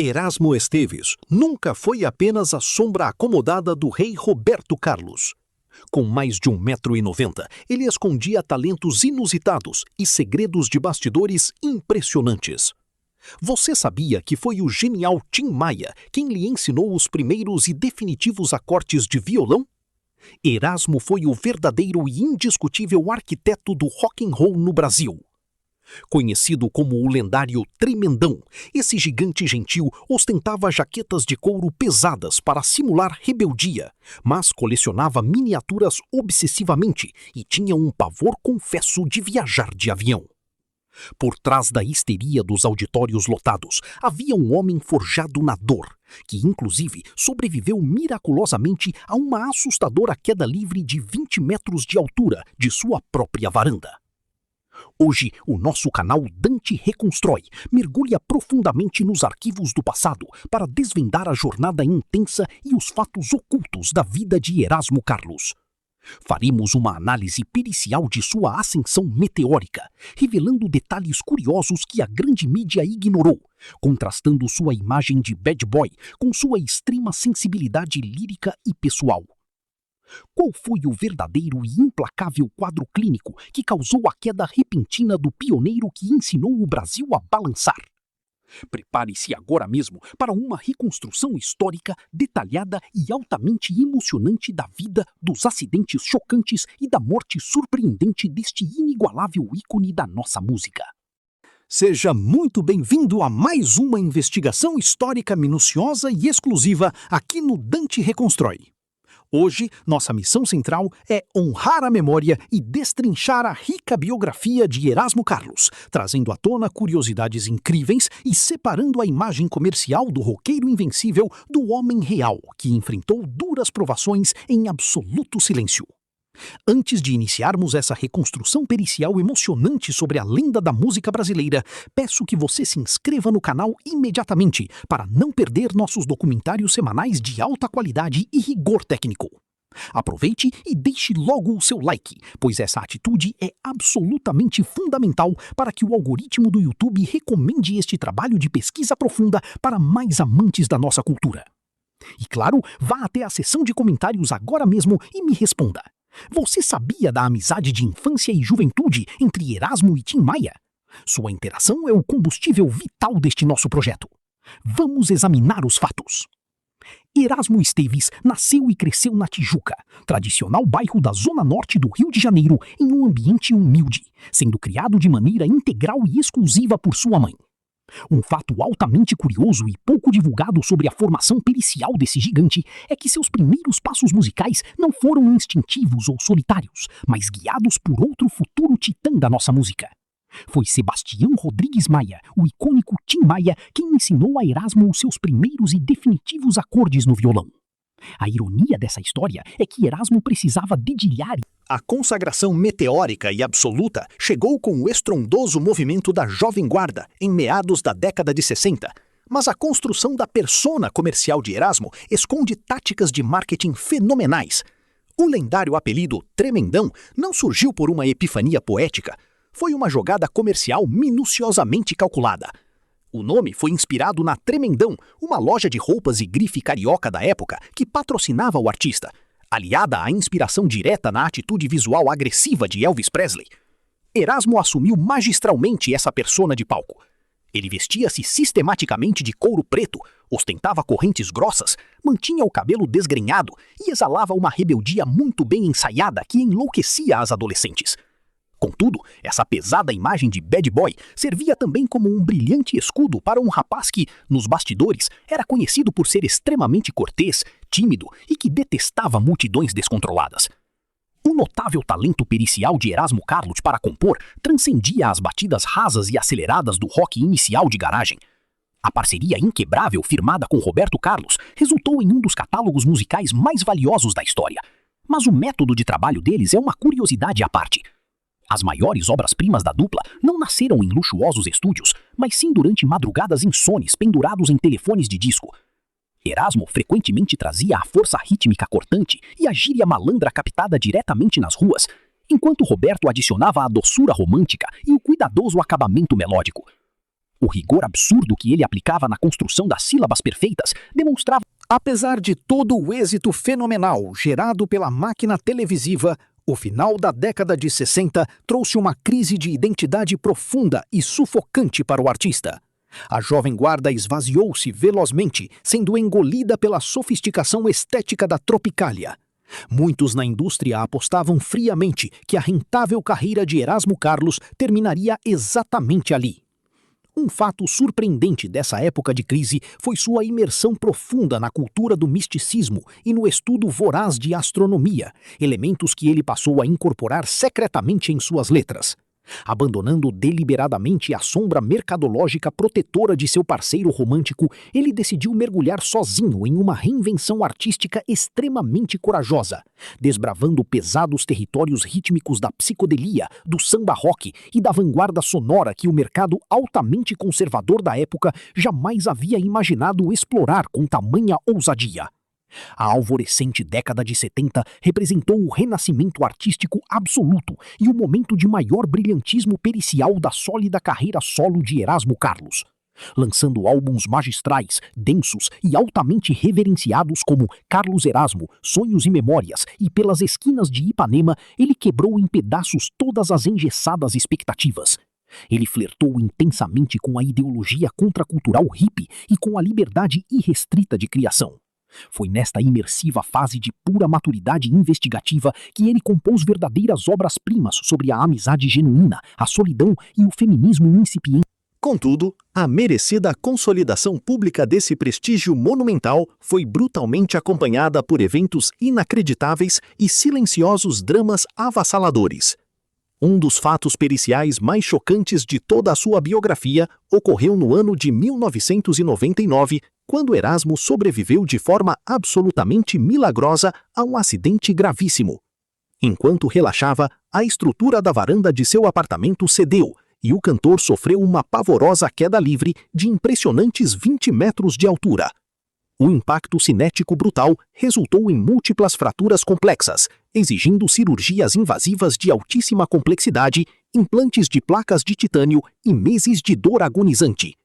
Erasmo Esteves nunca foi apenas a sombra acomodada do rei Roberto Carlos. Com mais de 1,90 m, ele escondia talentos inusitados e segredos de bastidores impressionantes. Você sabia que foi o genial Tim Maia quem lhe ensinou os primeiros e definitivos acordes de violão? Erasmo foi o verdadeiro e indiscutível arquiteto do rock and roll no Brasil. Conhecido como o lendário Tremendão, esse gigante gentil ostentava jaquetas de couro pesadas para simular rebeldia, mas colecionava miniaturas obsessivamente e tinha um pavor confesso de viajar de avião. Por trás da histeria dos auditórios lotados, havia um homem forjado na dor, que inclusive sobreviveu miraculosamente a uma assustadora queda livre de 20 metros de altura de sua própria varanda. Hoje, o nosso canal Dante Reconstrói mergulha profundamente nos arquivos do passado para desvendar a jornada intensa e os fatos ocultos da vida de Erasmo Carlos. Faremos uma análise pericial de sua ascensão meteórica, revelando detalhes curiosos que a grande mídia ignorou, contrastando sua imagem de bad boy com sua extrema sensibilidade lírica e pessoal. Qual foi o verdadeiro e implacável quadro clínico que causou a queda repentina do pioneiro que ensinou o Brasil a balançar? Prepare-se agora mesmo para uma reconstrução histórica detalhada e altamente emocionante da vida, dos acidentes chocantes e da morte surpreendente deste inigualável ícone da nossa música. Seja muito bem-vindo a mais uma investigação histórica minuciosa e exclusiva aqui no Dante Reconstrói. Hoje, nossa missão central é honrar a memória e destrinchar a rica biografia de Erasmo Carlos, trazendo à tona curiosidades incríveis e separando a imagem comercial do roqueiro invencível do homem real, que enfrentou duras provações em absoluto silêncio. Antes de iniciarmos essa reconstrução pericial emocionante sobre a lenda da música brasileira, peço que você se inscreva no canal imediatamente para não perder nossos documentários semanais de alta qualidade e rigor técnico. Aproveite e deixe logo o seu like, pois essa atitude é absolutamente fundamental para que o algoritmo do YouTube recomende este trabalho de pesquisa profunda para mais amantes da nossa cultura. E claro, vá até a seção de comentários agora mesmo e me responda. Você sabia da amizade de infância e juventude entre Erasmo e Tim Maia? Sua interação é o combustível vital deste nosso projeto. Vamos examinar os fatos. Erasmo Esteves nasceu e cresceu na Tijuca, tradicional bairro da zona norte do Rio de Janeiro, em um ambiente humilde, sendo criado de maneira integral e exclusiva por sua mãe. Um fato altamente curioso e pouco divulgado sobre a formação pericial desse gigante é que seus primeiros passos musicais não foram instintivos ou solitários, mas guiados por outro futuro titã da nossa música. Foi Sebastião Rodrigues Maia, o icônico Tim Maia, quem ensinou a Erasmo os seus primeiros e definitivos acordes no violão. A ironia dessa história é que Erasmo precisava dedilhar. A consagração meteórica e absoluta chegou com o estrondoso movimento da Jovem Guarda, em meados da década de 60. Mas a construção da persona comercial de Erasmo esconde táticas de marketing fenomenais. O lendário apelido Tremendão não surgiu por uma epifania poética. Foi uma jogada comercial minuciosamente calculada. O nome foi inspirado na Tremendão, uma loja de roupas e grife carioca da época que patrocinava o artista, aliada à inspiração direta na atitude visual agressiva de Elvis Presley. Erasmo assumiu magistralmente essa persona de palco. Ele vestia-se sistematicamente de couro preto, ostentava correntes grossas, mantinha o cabelo desgrenhado e exalava uma rebeldia muito bem ensaiada que enlouquecia as adolescentes. Contudo, essa pesada imagem de bad boy servia também como um brilhante escudo para um rapaz que, nos bastidores, era conhecido por ser extremamente cortês, tímido e que detestava multidões descontroladas. O notável talento pericial de Erasmo Carlos para compor transcendia as batidas rasas e aceleradas do rock inicial de garagem. A parceria inquebrável firmada com Roberto Carlos resultou em um dos catálogos musicais mais valiosos da história. Mas o método de trabalho deles é uma curiosidade à parte. As maiores obras-primas da dupla não nasceram em luxuosos estúdios, mas sim durante madrugadas insones pendurados em telefones de disco. Erasmo frequentemente trazia a força rítmica cortante e a gíria malandra captada diretamente nas ruas, enquanto Roberto adicionava a doçura romântica e o cuidadoso acabamento melódico. O rigor absurdo que ele aplicava na construção das sílabas perfeitas demonstrava. Apesar de todo o êxito fenomenal gerado pela máquina televisiva, o final da década de 60 trouxe uma crise de identidade profunda e sufocante para o artista. A jovem guarda esvaziou-se velozmente, sendo engolida pela sofisticação estética da Tropicália. Muitos na indústria apostavam friamente que a rentável carreira de Erasmo Carlos terminaria exatamente ali. Um fato surpreendente dessa época de crise foi sua imersão profunda na cultura do misticismo e no estudo voraz de astronomia, elementos que ele passou a incorporar secretamente em suas letras. Abandonando deliberadamente a sombra mercadológica protetora de seu parceiro romântico, ele decidiu mergulhar sozinho em uma reinvenção artística extremamente corajosa, desbravando pesados territórios rítmicos da psicodelia, do samba rock e da vanguarda sonora que o mercado altamente conservador da época jamais havia imaginado explorar com tamanha ousadia. A alvorecente década de 70 representou o renascimento artístico absoluto e o momento de maior brilhantismo pericial da sólida carreira solo de Erasmo Carlos. Lançando álbuns magistrais, densos e altamente reverenciados como Carlos Erasmo, Sonhos e Memórias e Pelas Esquinas de Ipanema, ele quebrou em pedaços todas as engessadas expectativas. Ele flertou intensamente com a ideologia contracultural hippie e com a liberdade irrestrita de criação. Foi nesta imersiva fase de pura maturidade investigativa que ele compôs verdadeiras obras-primas sobre a amizade genuína, a solidão e o feminismo incipiente. Contudo, a merecida consolidação pública desse prestígio monumental foi brutalmente acompanhada por eventos inacreditáveis e silenciosos dramas avassaladores. Um dos fatos periciais mais chocantes de toda a sua biografia ocorreu no ano de 1999, quando Erasmo sobreviveu de forma absolutamente milagrosa a um acidente gravíssimo. Enquanto relaxava, a estrutura da varanda de seu apartamento cedeu e o cantor sofreu uma pavorosa queda livre de impressionantes 20 metros de altura. O impacto cinético brutal resultou em múltiplas fraturas complexas, exigindo cirurgias invasivas de altíssima complexidade, implantes de placas de titânio e meses de dor agonizante.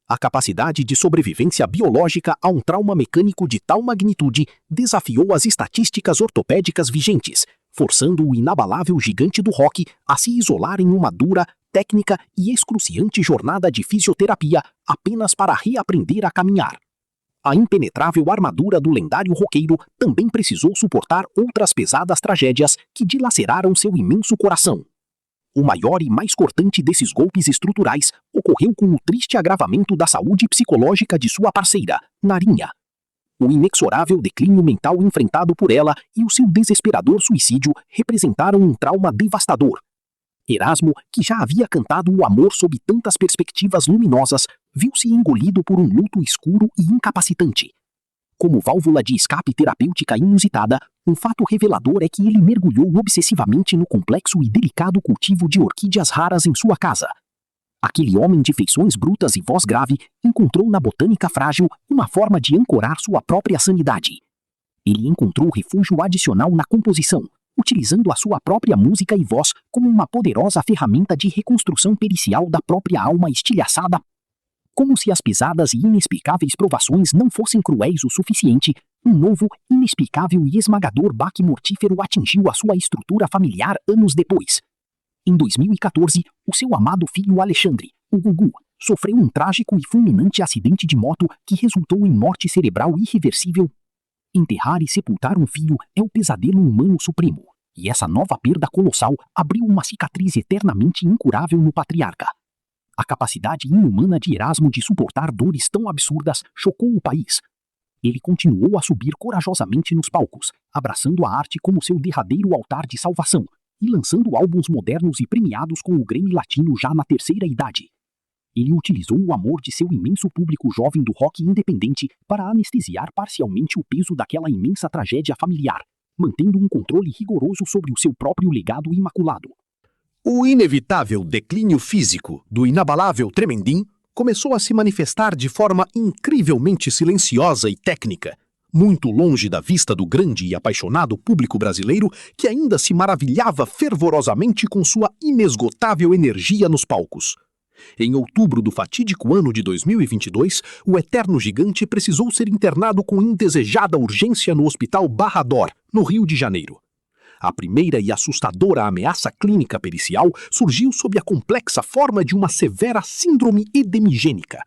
A capacidade de sobrevivência biológica a um trauma mecânico de tal magnitude desafiou as estatísticas ortopédicas vigentes, forçando o inabalável gigante do rock a se isolar em uma dura, técnica e excruciante jornada de fisioterapia apenas para reaprender a caminhar. A impenetrável armadura do lendário roqueiro também precisou suportar outras pesadas tragédias que dilaceraram seu imenso coração. O maior e mais cortante desses golpes estruturais ocorreu com o triste agravamento da saúde psicológica de sua parceira, Narinha. O inexorável declínio mental enfrentado por ela e o seu desesperador suicídio representaram um trauma devastador. Erasmo, que já havia cantado o amor sob tantas perspectivas luminosas, viu-se engolido por um luto escuro e incapacitante. Como válvula de escape terapêutica inusitada, um fato revelador é que ele mergulhou obsessivamente no complexo e delicado cultivo de orquídeas raras em sua casa. Aquele homem de feições brutas e voz grave encontrou na botânica frágil uma forma de ancorar sua própria sanidade. Ele encontrou refúgio adicional na composição, utilizando a sua própria música e voz como uma poderosa ferramenta de reconstrução pericial da própria alma estilhaçada. Como se as pesadas e inexplicáveis provações não fossem cruéis o suficiente, um novo, inexplicável e esmagador baque mortífero atingiu a sua estrutura familiar anos depois. Em 2014, o seu amado filho Alexandre, o Gugu, sofreu um trágico e fulminante acidente de moto que resultou em morte cerebral irreversível. Enterrar e sepultar um filho é o pesadelo humano supremo, e essa nova perda colossal abriu uma cicatriz eternamente incurável no patriarca. A capacidade inumana de Erasmo de suportar dores tão absurdas chocou o país. Ele continuou a subir corajosamente nos palcos, abraçando a arte como seu derradeiro altar de salvação, e lançando álbuns modernos e premiados com o Grammy Latino já na terceira idade. Ele utilizou o amor de seu imenso público jovem do rock independente para anestesiar parcialmente o peso daquela imensa tragédia familiar, mantendo um controle rigoroso sobre o seu próprio legado imaculado. O inevitável declínio físico do inabalável Tremendim começou a se manifestar de forma incrivelmente silenciosa e técnica, muito longe da vista do grande e apaixonado público brasileiro que ainda se maravilhava fervorosamente com sua inesgotável energia nos palcos. Em outubro do fatídico ano de 2022, o eterno gigante precisou ser internado com indesejada urgência no Hospital Barra d'Or, no Rio de Janeiro. A primeira e assustadora ameaça clínica pericial surgiu sob a complexa forma de uma severa síndrome edemigênica.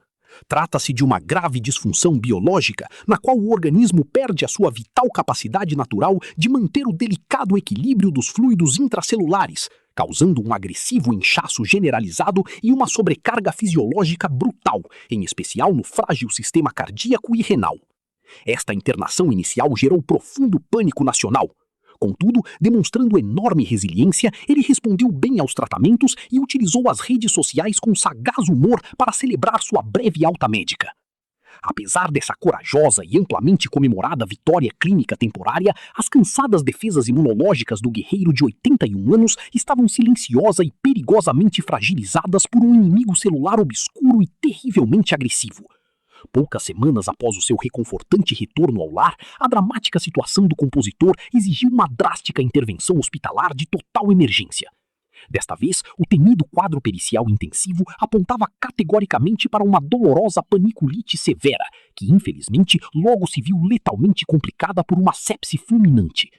Trata-se de uma grave disfunção biológica na qual o organismo perde a sua vital capacidade natural de manter o delicado equilíbrio dos fluidos intracelulares, causando um agressivo inchaço generalizado e uma sobrecarga fisiológica brutal, em especial no frágil sistema cardíaco e renal. Esta internação inicial gerou profundo pânico nacional. Contudo, demonstrando enorme resiliência, ele respondeu bem aos tratamentos e utilizou as redes sociais com sagaz humor para celebrar sua breve alta médica. Apesar dessa corajosa e amplamente comemorada vitória clínica temporária, as cansadas defesas imunológicas do guerreiro de 81 anos estavam silenciosa e perigosamente fragilizadas por um inimigo celular obscuro e terrivelmente agressivo. Poucas semanas após o seu reconfortante retorno ao lar, a dramática situação do compositor exigiu uma drástica intervenção hospitalar de total emergência. Desta vez, o temido quadro pericial intensivo apontava categoricamente para uma dolorosa paniculite severa, que infelizmente logo se viu letalmente complicada por uma sepse fulminante.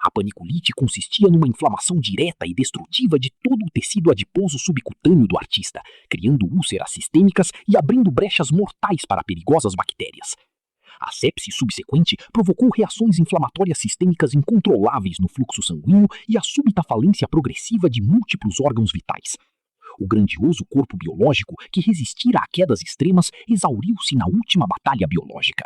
A paniculite consistia numa inflamação direta e destrutiva de todo o tecido adiposo subcutâneo do artista, criando úlceras sistêmicas e abrindo brechas mortais para perigosas bactérias. A sepse subsequente provocou reações inflamatórias sistêmicas incontroláveis no fluxo sanguíneo e a súbita falência progressiva de múltiplos órgãos vitais. O grandioso corpo biológico, que resistira a quedas extremas, exauriu-se na última batalha biológica.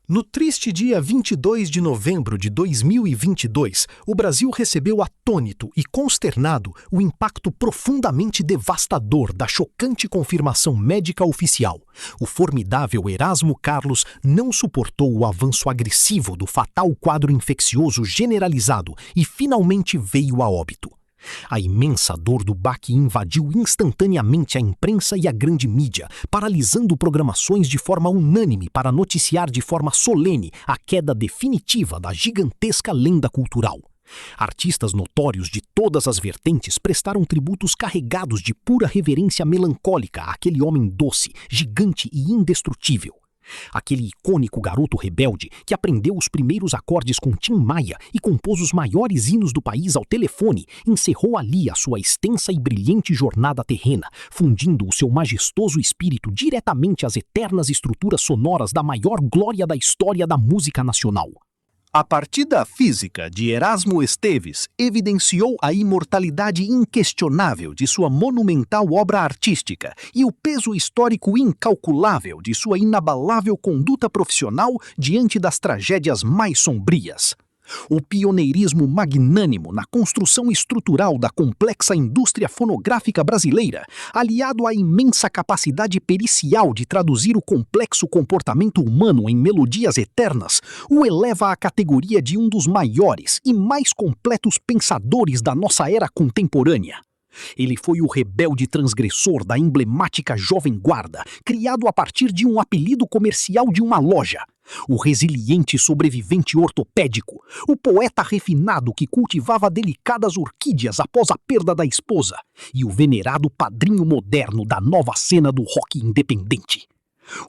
No triste dia 22 de novembro de 2022, o Brasil recebeu atônito e consternado o impacto profundamente devastador da chocante confirmação médica oficial. O formidável Erasmo Carlos não suportou o avanço agressivo do fatal quadro infeccioso generalizado e finalmente veio a óbito. A imensa dor do baque invadiu instantaneamente a imprensa e a grande mídia, paralisando programações de forma unânime para noticiar de forma solene a queda definitiva da gigantesca lenda cultural. Artistas notórios de todas as vertentes prestaram tributos carregados de pura reverência melancólica àquele homem doce, gigante e indestrutível. Aquele icônico garoto rebelde que aprendeu os primeiros acordes com Tim Maia e compôs os maiores hinos do país ao telefone, encerrou ali a sua extensa e brilhante jornada terrena, fundindo o seu majestoso espírito diretamente às eternas estruturas sonoras da maior glória da história da música nacional. A partida física de Erasmo Esteves evidenciou a imortalidade inquestionável de sua monumental obra artística e o peso histórico incalculável de sua inabalável conduta profissional diante das tragédias mais sombrias. O pioneirismo magnânimo na construção estrutural da complexa indústria fonográfica brasileira, aliado à imensa capacidade pericial de traduzir o complexo comportamento humano em melodias eternas, o eleva à categoria de um dos maiores e mais completos pensadores da nossa era contemporânea. Ele foi o rebelde transgressor da emblemática Jovem Guarda, criado a partir de um apelido comercial de uma loja. O resiliente sobrevivente ortopédico, o poeta refinado que cultivava delicadas orquídeas após a perda da esposa, e o venerado padrinho moderno da nova cena do rock independente.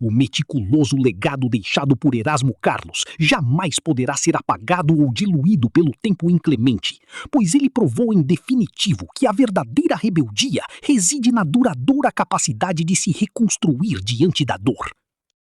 O meticuloso legado deixado por Erasmo Carlos jamais poderá ser apagado ou diluído pelo tempo inclemente, pois ele provou em definitivo que a verdadeira rebeldia reside na duradoura capacidade de se reconstruir diante da dor.